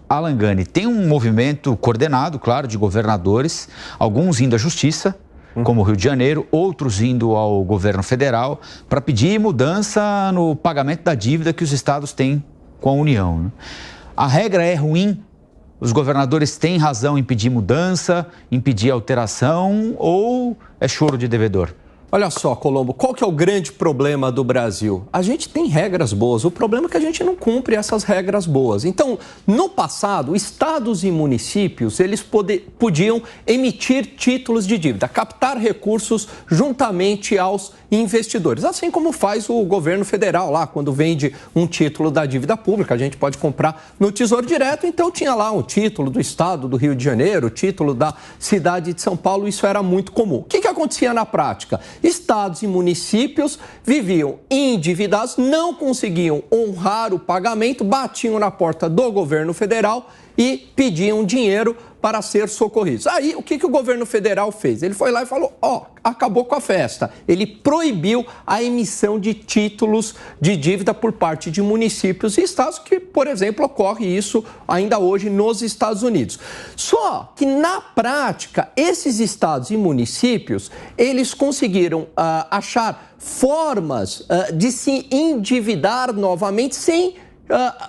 Alan Gani, tem um movimento coordenado, claro, de governadores, alguns indo à justiça, como o Rio de Janeiro, outros indo ao governo federal, para pedir mudança no pagamento da dívida que os estados têm com a União, né? A regra é ruim? Os governadores têm razão em pedir mudança, em pedir alteração, ou é choro de devedor? Olha só, Colombo, qual que é o grande problema do Brasil? A gente tem regras boas, o problema é que a gente não cumpre essas regras boas. Então, no passado, estados e municípios, eles podiam emitir títulos de dívida, captar recursos juntamente aos investidores, assim como faz o governo federal lá, quando vende um título da dívida pública, a gente pode comprar no Tesouro Direto, então tinha lá um título do estado do Rio de Janeiro, título da cidade de São Paulo, isso era muito comum. O que acontecia na prática? Estados e municípios viviam endividados, não conseguiam honrar o pagamento, batiam na porta do governo federal e pediam dinheiro para ser socorridos. Aí, o que o governo federal fez? Ele foi lá e falou, acabou com a festa. Ele proibiu a emissão de títulos de dívida por parte de municípios e estados, que, por exemplo, ocorre isso ainda hoje nos Estados Unidos. Só que, na prática, esses estados e municípios, eles conseguiram achar formas de se endividar novamente sem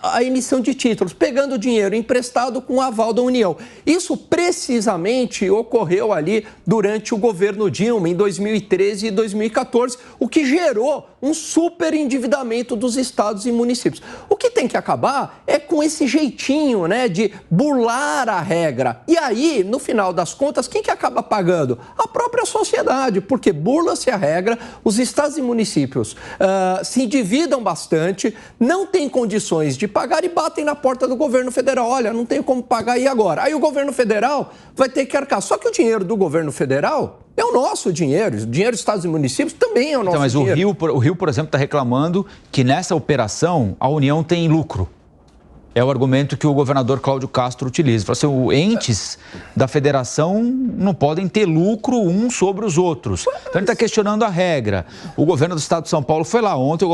a emissão de títulos, pegando dinheiro emprestado com o aval da União. Isso precisamente ocorreu ali durante o governo Dilma, em 2013 e 2014, o que gerou um superendividamento dos estados e municípios. O que tem que acabar é com esse jeitinho, né, de burlar a regra. E aí, no final das contas, quem que acaba pagando? A própria sociedade, porque burla-se a regra, os estados e municípios se endividam bastante, não têm condições de pagar e batem na porta do governo federal. Olha, não tenho como pagar, e agora? Aí o governo federal vai ter que arcar. Só que o dinheiro do governo federal é o nosso dinheiro. O dinheiro dos estados e municípios também é o nosso dinheiro. Mas o Rio, por exemplo, está reclamando que nessa operação a União tem lucro. É o argumento que o governador Cláudio Castro utiliza. Fala assim, os entes da federação não podem ter lucro uns sobre os outros. Então ele está questionando a regra. O governo do estado de São Paulo foi lá ontem, o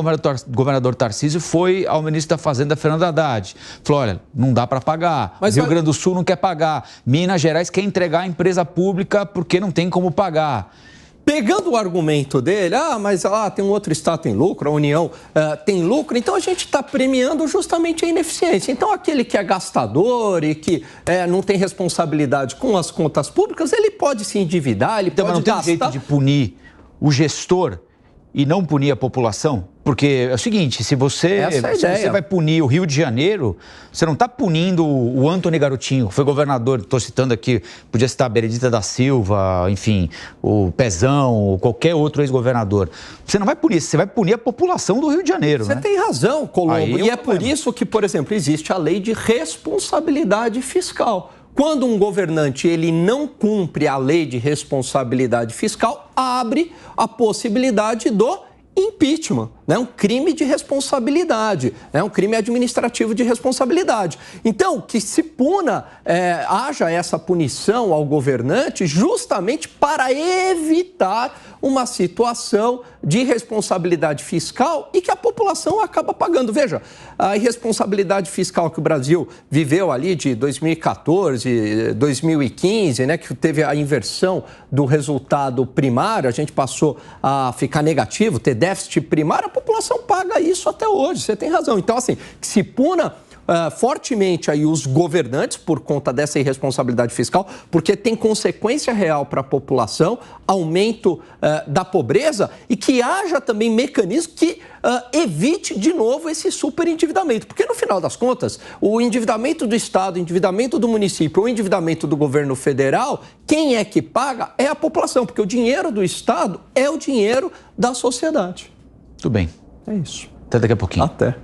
governador Tarcísio foi ao ministro da Fazenda, Fernando Haddad. Falou, olha, não dá para pagar. Mas Rio Grande do Sul não quer pagar. Minas Gerais quer entregar a empresa pública porque não tem como pagar. Pegando o argumento dele, mas tem um outro estado que tem lucro, a União tem lucro, então a gente está premiando justamente a ineficiência. Então aquele que é gastador e que não tem responsabilidade com as contas públicas, ele pode se endividar, ele pode gastar. Mas não tem jeito de punir o gestor e não punir a população? Porque é o seguinte, se você vai punir o Rio de Janeiro, você não está punindo o Antony Garotinho, que foi governador, estou citando aqui, podia citar a Benedita da Silva, enfim, o Pezão, ou qualquer outro ex-governador. Você não vai punir, você vai punir a população do Rio de Janeiro. Você tem razão, Colombo, e é por isso que, por exemplo, existe a lei de responsabilidade fiscal. Quando um governante ele não cumpre a lei de responsabilidade fiscal, abre a possibilidade do impeachment, né? Um crime de responsabilidade, né? Um crime administrativo de responsabilidade. Então, que se puna, haja essa punição ao governante justamente para evitar uma situação de responsabilidade fiscal e que a população acaba pagando. Veja, a irresponsabilidade fiscal que o Brasil viveu ali de 2014, 2015, né, que teve a inversão do resultado primário, a gente passou a ficar negativo, ter déficit primário, a população paga isso até hoje, você tem razão. Então, assim, que se puna fortemente aí os governantes por conta dessa irresponsabilidade fiscal, porque tem consequência real para a população, aumento da pobreza e que haja também mecanismo que evite de novo esse superendividamento. Porque no final das contas, o endividamento do Estado, o endividamento do município, o endividamento do governo federal, quem é que paga é a população, porque o dinheiro do Estado é o dinheiro da sociedade. Tudo bem. É isso. Até daqui a pouquinho. Até.